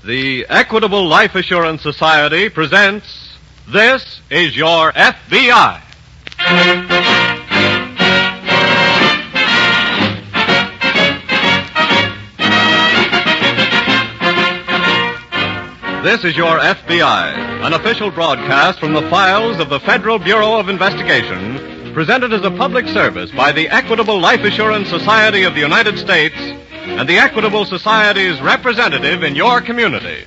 The Equitable Life Assurance Society presents This Is Your FBI. This is Your FBI, an official broadcast from the files of the Federal Bureau of Investigation, presented as a public service by the Equitable Life Assurance Society of the United States and the Equitable Society's representative in your community.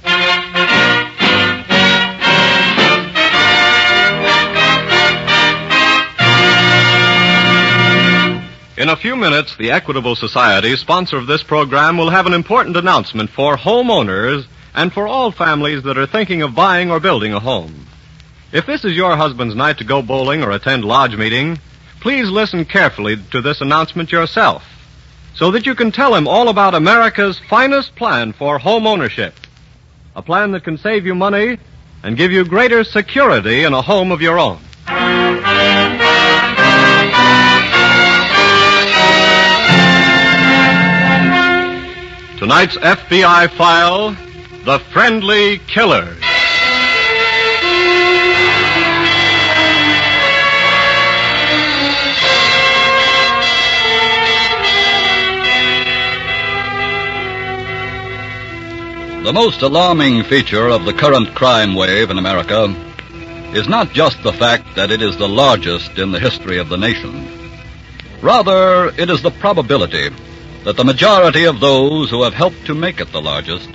In a few minutes, the Equitable Society, sponsor of this program, will have an important announcement for homeowners and for all families that are thinking of buying or building a home. If this is your husband's night to go bowling or attend lodge meeting, please listen carefully to this announcement yourself, so that you can tell him all about America's finest plan for home ownership. A plan that can save you money and give you greater security in a home of your own. Tonight's FBI file, The Friendly Killers. The most alarming feature of the current crime wave in America is not just the fact that it is the largest in the history of the nation. Rather, it is the probability that the majority of those who have helped to make it the largest,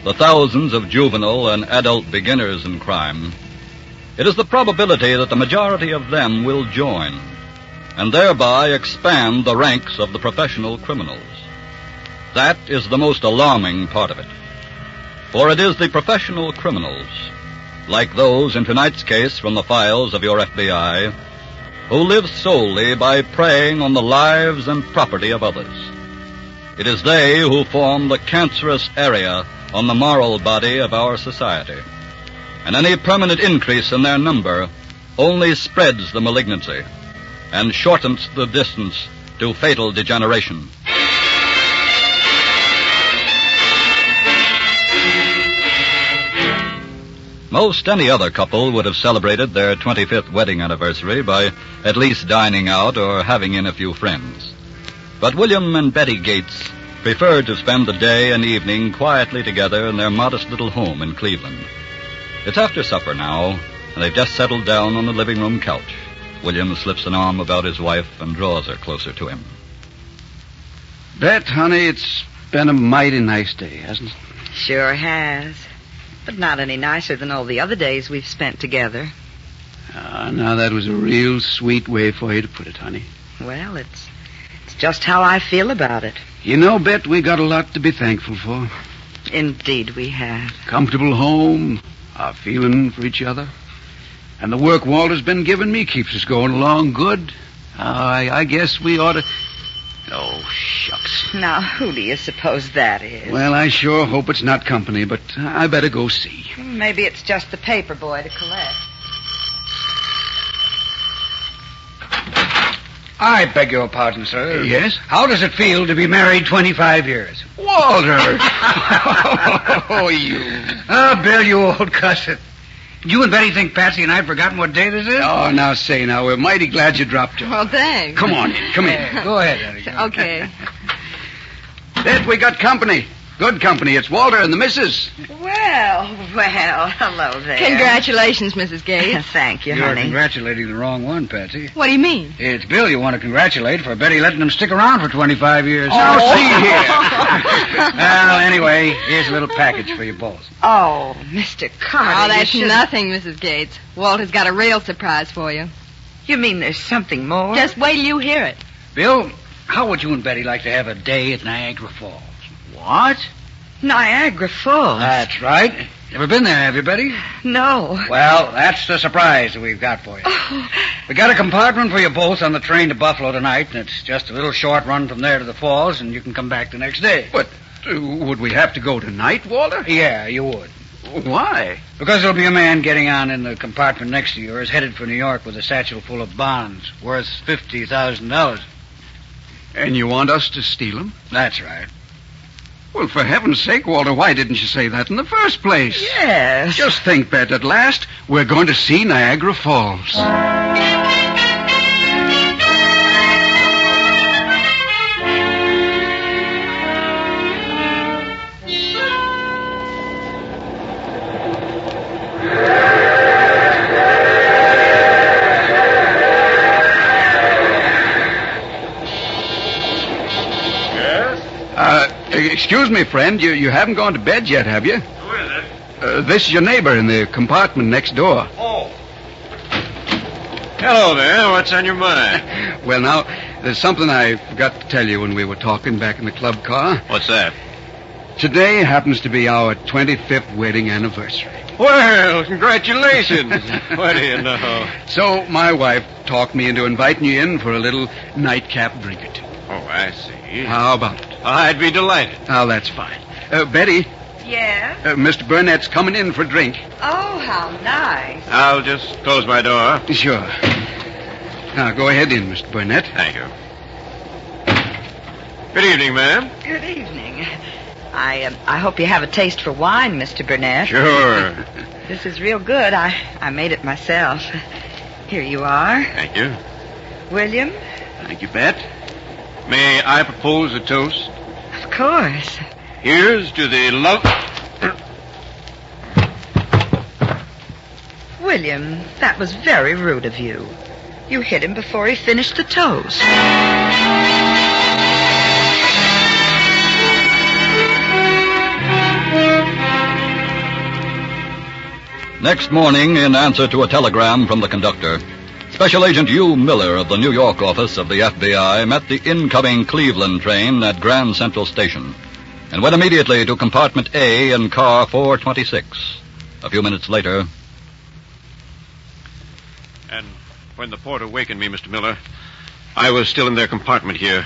the thousands of juvenile and adult beginners in crime, it is the probability that the majority of them will join and thereby expand the ranks of the professional criminals. That is the most alarming part of it. For it is the professional criminals, like those in tonight's case from the files of your FBI, who live solely by preying on the lives and property of others. It is they who form the cancerous area on the moral body of our society, and any permanent increase in their number only spreads the malignancy and shortens the distance to fatal degeneration. Most any other couple would have celebrated their 25th wedding anniversary by at least dining out or having in a few friends. But William and Betty Gates preferred to spend the day and evening quietly together in their modest little home in Cleveland. It's after supper now, and they've just settled down on the living room couch. William slips an arm about his wife and draws her closer to him. Bet, honey, it's been a mighty nice day, hasn't it? Sure has. But not any nicer than all the other days we've spent together. Now that was a real sweet way for you to put it, honey. Well, it's just how I feel about it. You know, Bet, we got a lot to be thankful for. Indeed we have. Comfortable home, our feeling for each other. And the work Walter's been giving me keeps us going along good. I guess we ought to... Oh, shucks. Now, who do you suppose that is? Well, I sure hope it's not company, but I better go see. Maybe it's just the paper boy to collect. I beg your pardon, sir. Yes? How does it feel to be married 25 years? Walter! Oh, you... Oh, Bill, you old cusset. You and Betty think Patsy and I have forgotten what day this is? Oh, now, we're mighty glad you dropped in. Well, thanks. Come on in, come in. Go ahead, honey. Okay. Bet we got company. Good company. It's Walter and the missus. Well, hello there. Congratulations, Mrs. Gates. Thank you, You're honey. congratulating the wrong one, Patsy. What do you mean? It's Bill you want to congratulate for Betty letting him stick around for 25 years. Oh, see here. Well, anyway, here's a little package for you both. Oh, Mr. Carter. Oh, that's you should... nothing, Mrs. Gates. Walter's got a real surprise for you. You mean there's something more? Just wait till you hear it. Bill, how would you and Betty like to have a day at Niagara Falls? What? Niagara Falls. That's right. Never been there, have you, Betty? No. Well, that's the surprise that we've got for you. Oh. We got a compartment for you both on the train to Buffalo tonight, and it's just a little short run from there to the falls, and you can come back the next day. But would we have to go tonight, Walter? Yeah, you would. Why? Because there'll be a man getting on in the compartment next to yours, headed for New York with a satchel full of bonds worth $50,000. And you want us to steal them? That's right. Well, for heaven's sake, Walter, why didn't you say that in the first place? Yes. Just think, Bet, at last, we're going to see Niagara Falls. Excuse me, friend. You haven't gone to bed yet, have you? Who is it? This is your neighbor in the compartment next door. Oh. Hello there. What's on your mind? Well, now, there's something I forgot to tell you when we were talking back in the club car. What's that? Today happens to be our 25th wedding anniversary. Well, congratulations. What do you know? So, my wife talked me into inviting you in for a little nightcap drink or two. Oh, I see. How about it? I'd be delighted. Oh, that's fine. Betty, Yes? Mr. Burnett's coming in for a drink. Oh, how nice. I'll just close my door. Sure. Now, go ahead in, Mr. Burnett. Thank you. Good evening, ma'am. Good evening. I hope you have a taste for wine, Mr. Burnett. Sure. This is real good. I made it myself. Here you are. Thank you. William? Thank you, Bet. May I propose a toast? Of course. Here's to the love... William, that was very rude of you. You hit him before he finished the toast. Next morning, in answer to a telegram from the conductor, Special Agent Hugh Miller of the New York office of the FBI met the incoming Cleveland train at Grand Central Station and went immediately to compartment A in car 426. A few minutes later... And when the porter wakened me, Mr. Miller, I was still in their compartment here.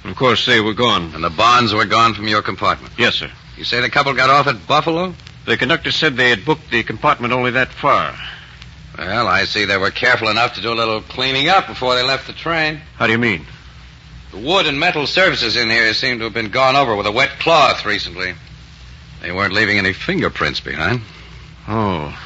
And of course, they were gone. And the bonds were gone from your compartment? Yes, sir. You say the couple got off at Buffalo? The conductor said they had booked the compartment only that far. Well, I see they were careful enough to do a little cleaning up before they left the train. How do you mean? The wood and metal surfaces in here seem to have been gone over with a wet cloth recently. They weren't leaving any fingerprints behind. Oh,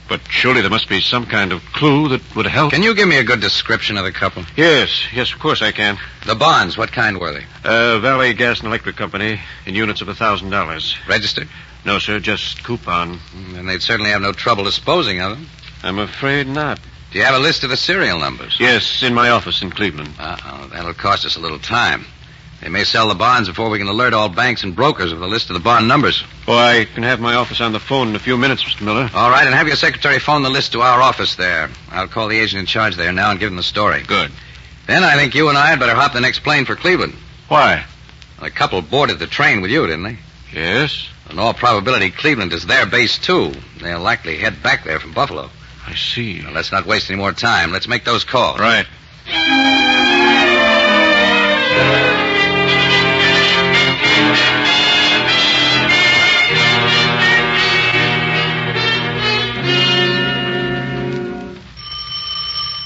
but surely there must be some kind of clue that would help. Can you give me a good description of the couple? Yes, of course I can. The bonds, what kind were they? Valley Gas and Electric Company in units of $1,000. Registered? No, sir, just coupon. And they'd certainly have no trouble disposing of them. I'm afraid not. Do you have a list of the serial numbers? Yes, in my office in Cleveland. Uh-oh, that'll cost us a little time. They may sell the bonds before we can alert all banks and brokers of the list of the bond numbers. Oh, I can have my office on the phone in a few minutes, Mr. Miller. All right, and have your secretary phone the list to our office there. I'll call the agent in charge there now and give him the story. Good. Then I think you and I had better hop the next plane for Cleveland. Why? The couple boarded the train with you, didn't they? Yes. In all probability, Cleveland is their base, too. They'll likely head back there from Buffalo. I see. Now, let's not waste any more time. Let's make those calls. Right.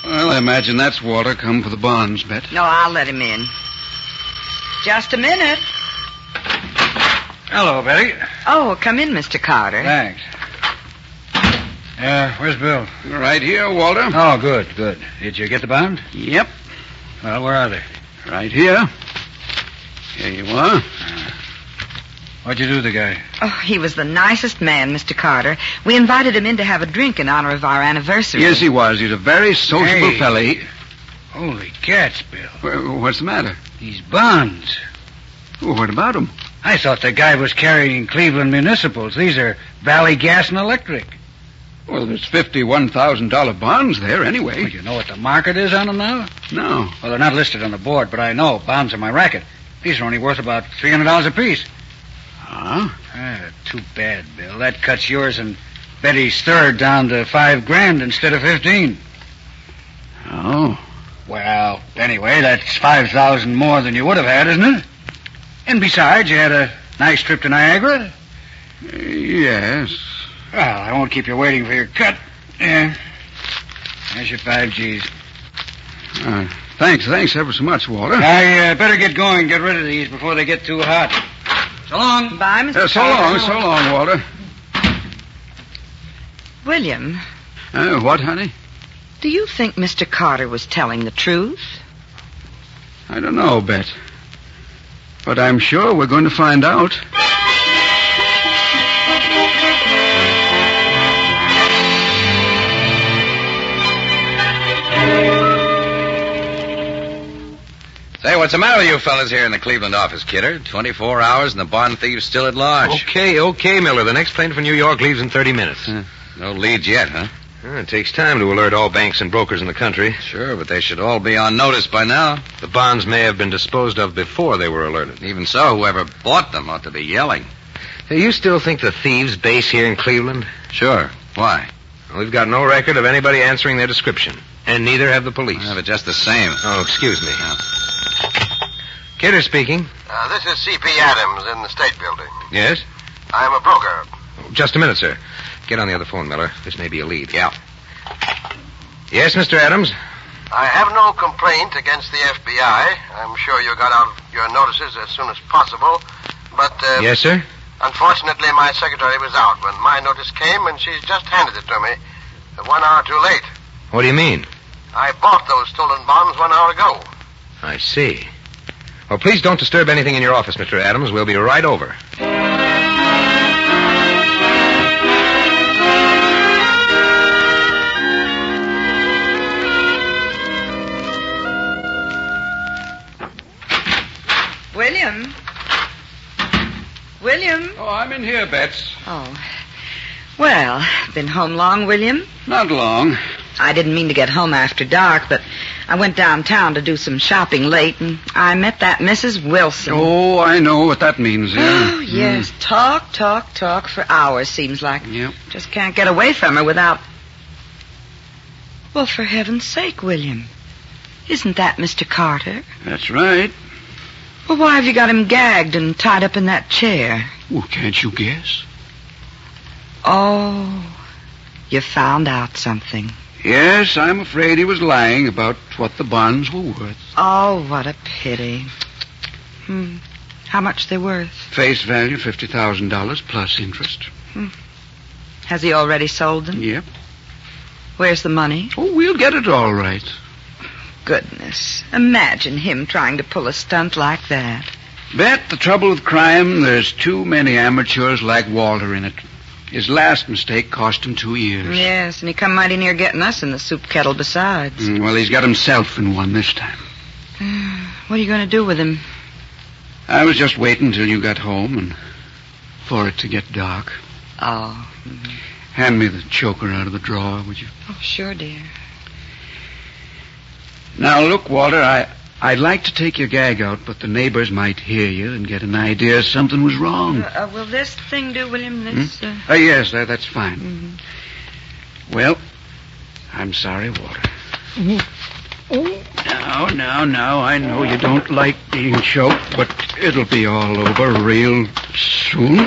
Well, I imagine that's Walter come for the bonds, Bet. No, I'll let him in. Just a minute. Hello, Betty. Oh, come in, Mr. Carter. Thanks. Where's Bill? Right here, Walter. Oh, good. Did you get the bond? Yep. Well, where are they? Right here. Here you are. What'd you do to the guy? Oh, he was the nicest man, Mr. Carter. We invited him in to have a drink in honor of our anniversary. Yes, he was. He's a very sociable Hey. fella. Holy cats, Bill. What's the matter? These bonds. Well, what about him? I thought the guy was carrying Cleveland municipals. These are Valley Gas and Electric. Well, there's $51,000 bonds there anyway. Well, you know what the market is on them now? No. Well, they're not listed on the board, but I know. Bonds are my racket. These are only worth about $300 apiece. Huh? Too bad, Bill. That cuts yours and Betty's third down to $5,000 instead of 15. Oh. Well, anyway, that's $5,000 more than you would have had, isn't it? And besides, you had a nice trip to Niagara. Yes. Well, I won't keep you waiting for your cut. There's your 5 G's. Thanks ever so much, Walter. I better get going. Get rid of these before they get too hot. So long. Bye, Mr. So Carter. long, Walter. William, What, honey? do you think Mr. Carter was telling the truth? I don't know, Bet. But I'm sure we're going to find out. Say, what's the matter with you fellas here in the Cleveland office, Kidder? 24 hours and the bond thief's still at large. Okay, Miller. The next plane from New York leaves in 30 minutes. No leads yet, huh? It takes time to alert all banks and brokers in the country. Sure, but they should all be on notice by now. The bonds may have been disposed of before they were alerted. Even so, whoever bought them ought to be yelling. Hey, you still think the thieves base here in Cleveland? Sure. Why? Well, we've got no record of anybody answering their description. And neither have the police. But just the same. Oh, excuse me. Kidder speaking. This is C.P. Adams in the State Building. Yes? I'm a broker. Just a minute, sir. Get on the other phone, Miller. This may be a lead. Yeah. Yes, Mr. Adams? I have no complaint against the FBI. I'm sure you got out your notices as soon as possible. But, Yes, sir? Unfortunately, my secretary was out when my notice came, and she's just handed it to me 1 hour too late. What do you mean? I bought those stolen bonds 1 hour ago. I see. Well, please don't disturb anything in your office, Mr. Adams. We'll be right over. William? William? Oh, I'm in here, Bets. Oh. Well, been home long, William? Not long. I didn't mean to get home after dark, but I went downtown to do some shopping late, and I met that Mrs. Wilson. Oh, I know what that means, yeah. Oh, yes. Talk for hours, seems like. Yep. Just can't get away from her without... Well, for heaven's sake, William. Isn't that Mr. Carter? That's right. Well, why have you got him gagged and tied up in that chair? Well, can't you guess? Oh, you found out something. Yes, I'm afraid he was lying about what the bonds were worth. Oh, what a pity. How much they worth? Face value, $50,000 plus interest. Has he already sold them? Yep. Where's the money? Oh, we'll get it all right. Goodness. Imagine him trying to pull a stunt like that. Bet the trouble with crime, there's too many amateurs like Walter in it. His last mistake cost him 2 years. Yes, and he come mighty near getting us in the soup kettle besides. Well, he's got himself in one this time. What are you going to do with him? I was just waiting till you got home and for it to get dark. Oh. Hand me the choker out of the drawer, would you? Oh, sure, dear. Now, look, Walter, I'd like to take your gag out, but the neighbors might hear you and get an idea something was wrong. Will this thing do, William? This, Yes, that's fine. Well, I'm sorry, Walter. Now, I know you don't like being choked, but it'll be all over real soon.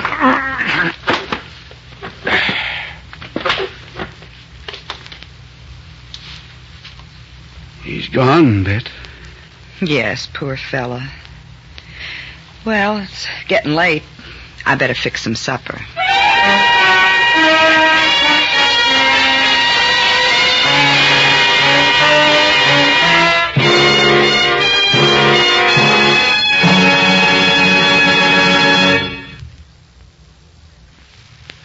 He's gone, Bet. Yes, poor fella. Well, it's getting late. I better fix some supper.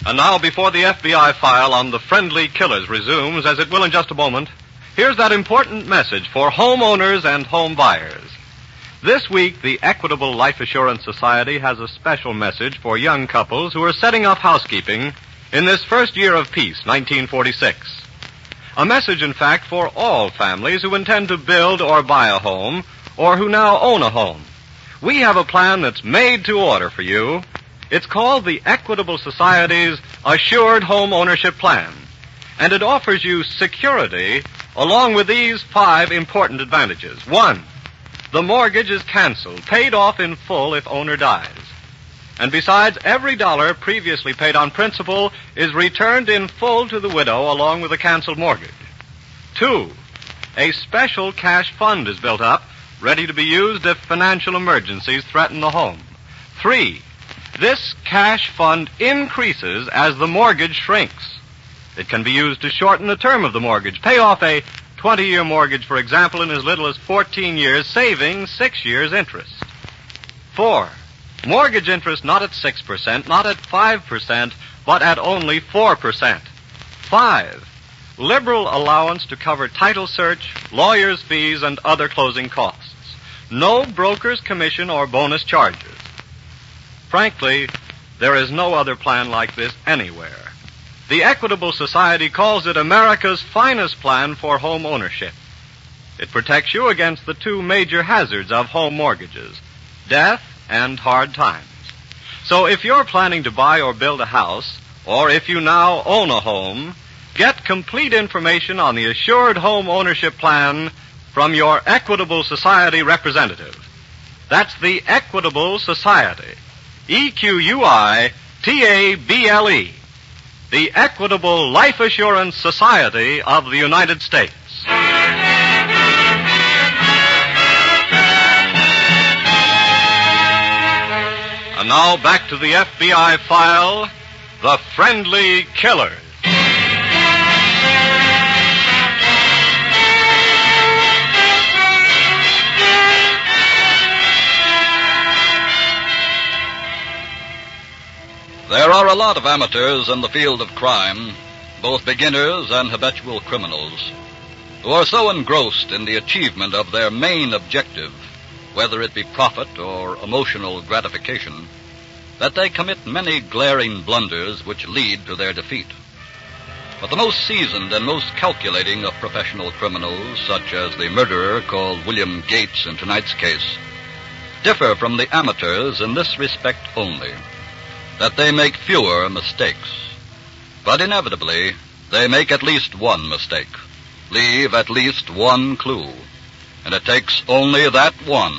And now, before the FBI file on the friendly killers resumes, as it will in just a moment, here's that important message for homeowners and home buyers. This week, the Equitable Life Assurance Society has a special message for young couples who are setting up housekeeping in this first year of peace, 1946. A message, in fact, for all families who intend to build or buy a home or who now own a home. We have a plan that's made to order for you. It's called the Equitable Society's Assured Home Ownership Plan, and it offers you security along with these 5 important advantages. 1, the mortgage is canceled, paid off in full if owner dies. And besides, every dollar previously paid on principal is returned in full to the widow along with the canceled mortgage. 2, a special cash fund is built up, ready to be used if financial emergencies threaten the home. 3, This cash fund increases as the mortgage shrinks. It can be used to shorten the term of the mortgage. Pay off a 20-year mortgage, for example, in as little as 14 years, saving 6 years' interest. 4. Mortgage interest not at 6%, not at 5%, but at only 4%. 5. Liberal allowance to cover title search, lawyer's fees, and other closing costs. No broker's commission or bonus charges. Frankly, there is no other plan like this anywhere. The Equitable Society calls it America's finest plan for home ownership. It protects you against the two major hazards of home mortgages, death and hard times. So if you're planning to buy or build a house, or if you now own a home, get complete information on the Assured Home Ownership Plan from your Equitable Society representative. That's the Equitable Society. EQUITABLE. The Equitable Life Assurance Society of the United States. And now back to the FBI file, The Friendly Killers. There are a lot of amateurs in the field of crime, both beginners and habitual criminals, who are so engrossed in the achievement of their main objective, whether it be profit or emotional gratification, that they commit many glaring blunders which lead to their defeat. But the most seasoned and most calculating of professional criminals, such as the murderer called William Gates in tonight's case, differ from the amateurs in this respect only, that they make fewer mistakes. But inevitably, they make at least one mistake, leave at least one clue, and it takes only that one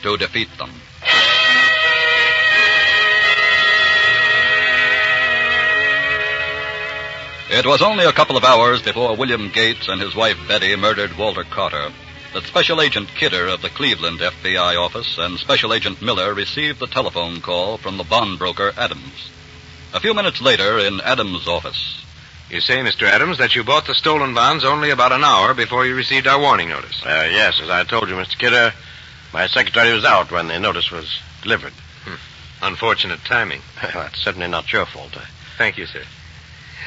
to defeat them. It was only a couple of hours before William Gates and his wife Betty murdered Walter Carter that Special Agent Kidder of the Cleveland FBI office and Special Agent Miller received the telephone call from the bond broker Adams. A few minutes later, in Adams' office. You say, Mr. Adams, that you bought the stolen bonds only about an hour before you received our warning notice. Yes, as I told you, Mr. Kidder, my secretary was out when the notice was delivered. Unfortunate timing. Well, that's certainly not your fault. Thank you, sir.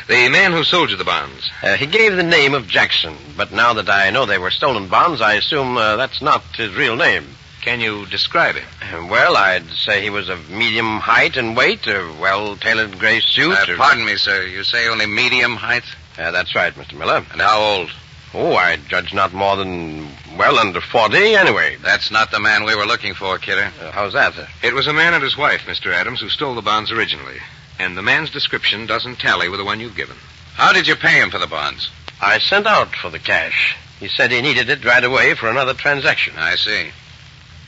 The man who sold you the bonds. He gave the name of Jackson, but now that I know they were stolen bonds, I assume that's not his real name. Can you describe him? Well, I'd say he was of medium height and weight, a well-tailored gray suit. Pardon me, sir. You say only medium height? That's right, Mr. Miller. And how old? Oh, I'd judge not more than, well, under 40 anyway. That's not the man we were looking for, Kidder. How's that, sir? It was a man and his wife, Mr. Adams, who stole the bonds originally. And the man's description doesn't tally with the one you've given. How did you pay him for the bonds? I sent out for the cash. He said he needed it right away for another transaction. I see.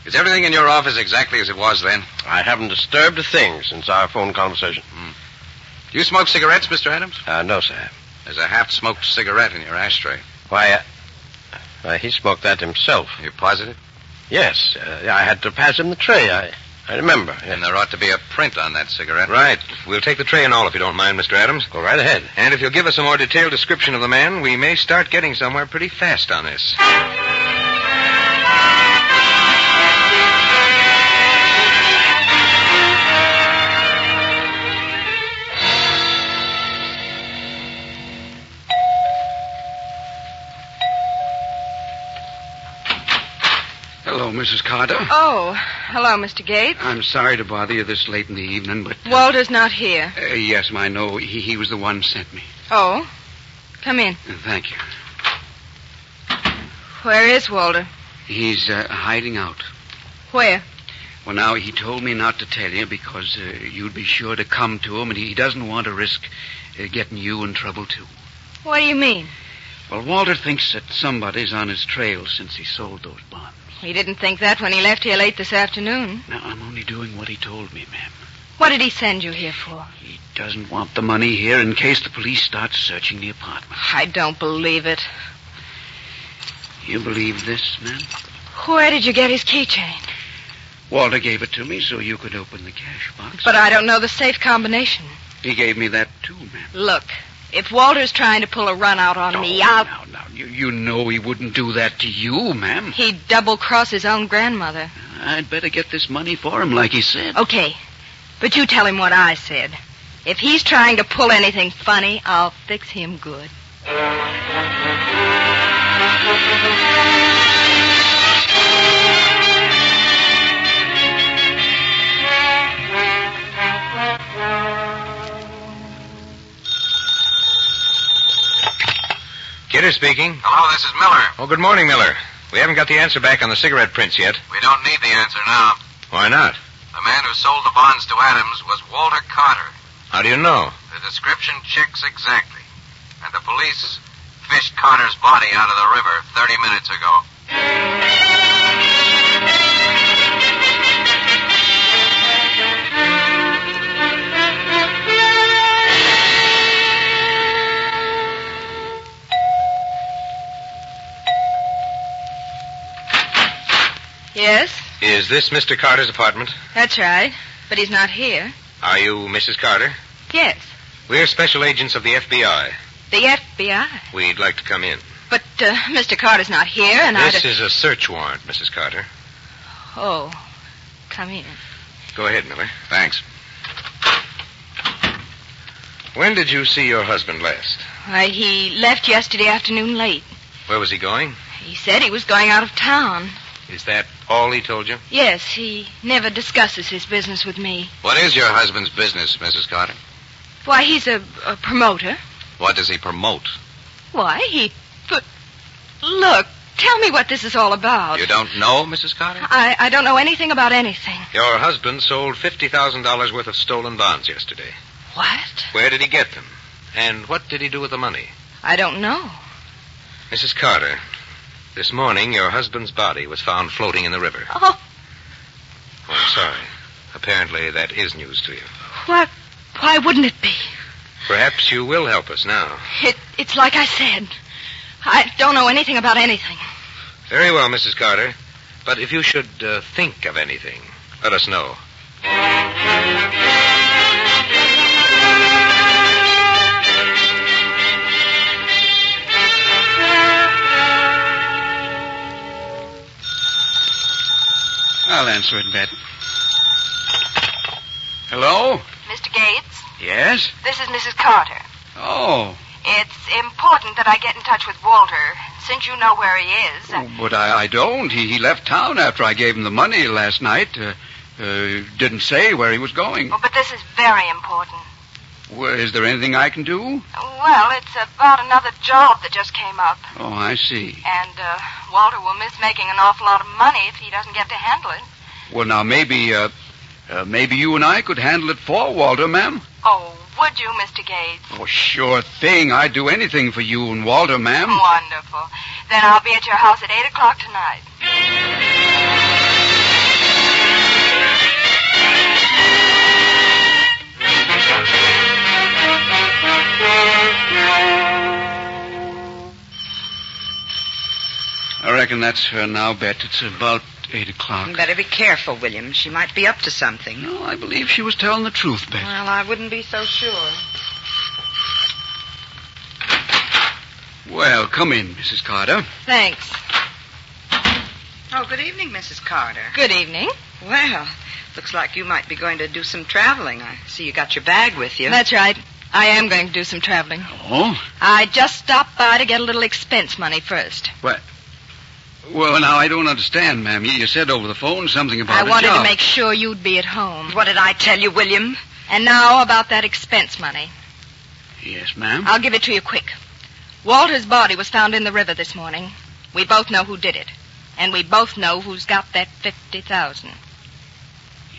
Is everything in your office exactly as it was then? I haven't disturbed a thing since our phone conversation. Do you smoke cigarettes, Mr. Adams? No, sir. There's a half-smoked cigarette in your ashtray. Why, he smoked that himself. You positive? Yes. I had to pass him the tray. I remember. Yes. And there ought to be a print on that cigarette. Right. We'll take the tray and all if you don't mind, Mr. Adams. Go right ahead. And if you'll give us a more detailed description of the man, we may start getting somewhere pretty fast on this. Hello, Mrs. Carter. Oh, hello, Mr. Gates. I'm sorry to bother you this late in the evening, but... Walter's not here. Yes, I know. He was the one who sent me. Oh? Come in. Thank you. Where is Walter? He's hiding out. Where? Well, now, he told me not to tell you because you'd be sure to come to him, and he doesn't want to risk getting you in trouble, too. What do you mean? Well, Walter thinks that somebody's on his trail since he sold those bonds. He didn't think that when he left here late this afternoon. Now, I'm only doing what he told me, ma'am. What did he send you here for? He doesn't want the money here in case the police start searching the apartment. I don't believe it. You believe this, ma'am? Where did you get his keychain? Walter gave it to me so you could open the cash box. But I don't know the safe combination. He gave me that, too, ma'am. Look, if Walter's trying to pull a run out on me, I'll... Now, you know he wouldn't do that to you, ma'am. He'd double-cross his own grandmother. I'd better get this money for him, like he said. Okay, but you tell him what I said. If he's trying to pull anything funny, I'll fix him good. Kidder speaking. Hello, this is Miller. Oh, good morning, Miller. We haven't got the answer back on the cigarette prints yet. We don't need the answer now. Why not? The man who sold the bonds to Adams was Walter Carter. How do you know? The description checks exactly. And the police fished Carter's body out of the river 30 minutes ago. Yes, Is this Mr. Carter's apartment? that's right. But he's not here. Are you Mrs. Carter? Yes, We're special agents of the FBI. the FBI. We'd like to come in. But Mr. Carter's not here, and This is a search warrant, Mrs. Carter. Oh, come in. Go ahead, Miller. Thanks. When did you see your husband last? Why, he left yesterday afternoon late. Where was he going? He said he was going out of town. Is that all he told you? Yes, he never discusses his business with me. What is your husband's business, Mrs. Carter? Why, he's a promoter. What does he promote? Why, But, look, tell me what this is all about. You don't know, Mrs. Carter? I don't know anything about anything. Your husband sold $50,000 worth of stolen bonds yesterday. What? Where did he get them? And what did he do with the money? I don't know. Mrs. Carter, this morning your husband's body was found floating in the river. Oh, I'm sorry. Apparently that is news to you. why wouldn't it be? Perhaps you will help us now. It's like I said. I don't know anything about anything. Very well, Mrs. Carter. But if you should think of anything, let us know. I'll answer it, Bet. Hello? Mr. Gates, Yes? this is Mrs. Carter. Oh. It's important that I get in touch with Walter, since you know where he is. But I don't. He left town after I gave him the money last night. Didn't say where he was going. But this is very important. Well, is there anything I can do? Well, it's about another job that just came up. Oh, I see. And Walter will miss making an awful lot of money if he doesn't get to handle it. Well, now, maybe you and I could handle it for Walter, ma'am. Oh, would you, Mr. Gates? Oh, sure thing. I'd do anything for you and Walter, ma'am. Wonderful. Then I'll be at your house at 8 o'clock tonight. I reckon that's her now, Bet. It's about 8 o'clock. You better be careful, William. She might be up to something. No, I believe she was telling the truth, Bet. Well, I wouldn't be so sure. Well, come in, Mrs. Carter. Thanks. Oh, good evening, Mrs. Carter. Good evening. Well, looks like you might be going to do some traveling. I see you got your bag with you. That's right. I am going to do some traveling. Oh? I just stopped by to get a little expense money first. What? Well, now, I don't understand, ma'am. You said over the phone something about I a wanted job. to make sure you'd be at home. What did I tell you, William? And now about that expense money. Yes, ma'am. I'll give it to you quick. Walter's body was found in the river this morning. We both know who did it. And we both know who's got that $50,000.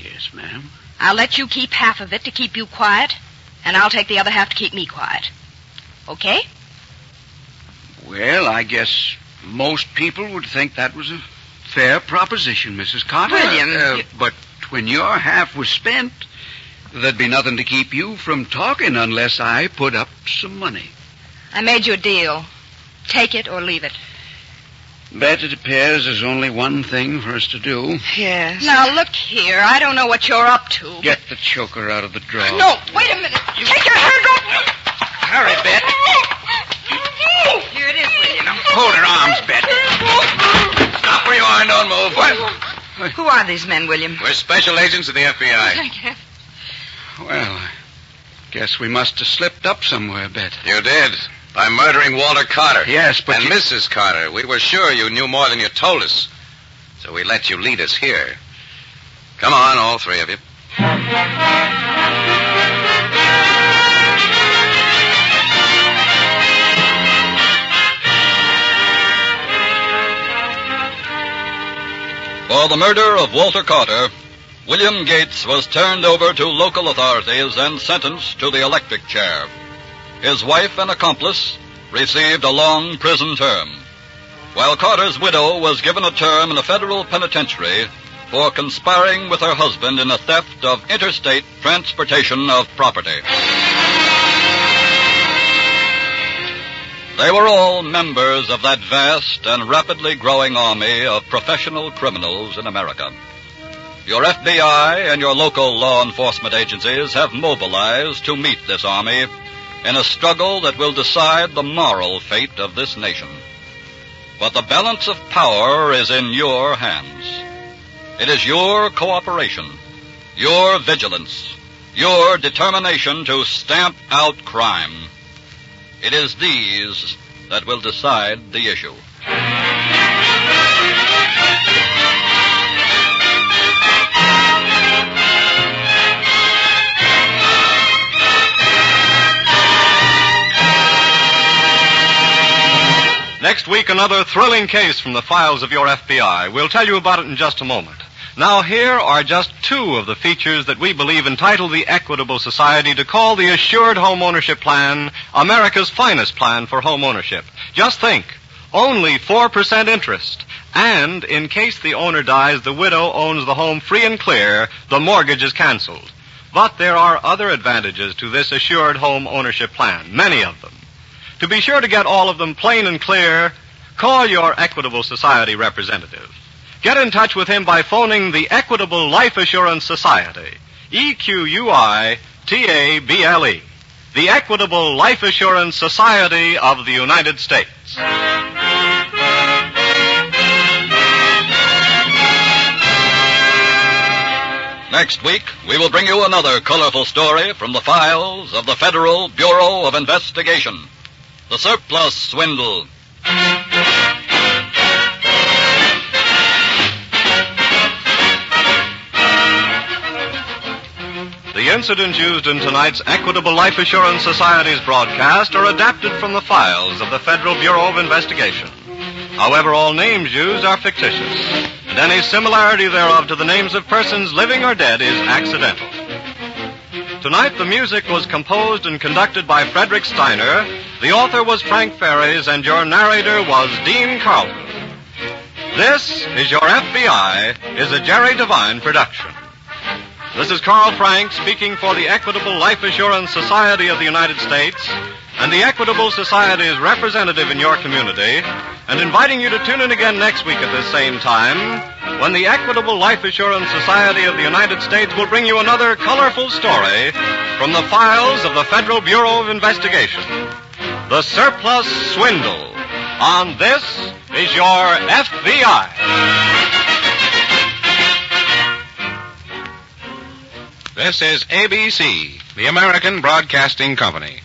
Yes, ma'am. I'll let you keep half of it to keep you quiet, and I'll take the other half to keep me quiet. Okay? Well, I guess most people would think that was a fair proposition, Mrs. Carter. William, But when your half was spent, there'd be nothing to keep you from talking unless I put up some money. I made you a deal. Take it or leave it. Bet it appears there's only one thing for us to do. Yes. Now, look here. I don't know what you're up to. Get the choker out of the drawer. No, wait a minute. Take your hand off. Hurry, Bet. Here it is, William. Hold her arms, Bet. Stop where you are and don't move. Who are these men, William? We're special agents of the FBI. Well, I guess we must have slipped up somewhere, Bet. You did. By murdering Walter Carter. Yes, but And you- Mrs. Carter. We were sure you knew more than you told us. So we let you lead us here. Come on, all three of you. For the murder of Walter Carter, William Gates was turned over to local authorities and sentenced to the electric chair. His wife and accomplice received a long prison term, while Carter's widow was given a term in a federal penitentiary for conspiring with her husband in a theft of interstate transportation of property. They were all members of that vast and rapidly growing army of professional criminals in America. Your FBI and your local law enforcement agencies have mobilized to meet this army in a struggle that will decide the moral fate of this nation. But the balance of power is in your hands. It is your cooperation, your vigilance, your determination to stamp out crime. It is these that will decide the issue. Next week, another thrilling case from the files of your FBI. We'll tell you about it in just a moment. Now, here are just two of the features that we believe entitle the Equitable Society to call the Assured Home Ownership Plan America's finest plan for home ownership. Just think, only 4% interest. And in case the owner dies, the widow owns the home free and clear. The mortgage is canceled. But there are other advantages to this Assured Home Ownership Plan, many of them. To be sure to get all of them plain and clear, call your Equitable Society representative. Get in touch with him by phoning the Equitable Life Assurance Society, EQUITABLE, the Equitable Life Assurance Society of the United States. Next week, we will bring you another colorful story from the files of the Federal Bureau of Investigation, the Surplus Swindle. The incidents used in tonight's Equitable Life Assurance Society's broadcast are adapted from the files of the Federal Bureau of Investigation. However, all names used are fictitious, and any similarity thereof to the names of persons living or dead is accidental. Tonight, the music was composed and conducted by Frederick Steiner, the author was Frank Ferries, and your narrator was Dean Carlton. This is Your FBI is a Jerry Devine production. This is Carl Frank speaking for the Equitable Life Assurance Society of the United States and the Equitable Society's representative in your community, and inviting you to tune in again next week at this same time when the Equitable Life Assurance Society of the United States will bring you another colorful story from the files of the Federal Bureau of Investigation, the Surplus Swindle. On This is Your FBI. This is ABC, the American Broadcasting Company.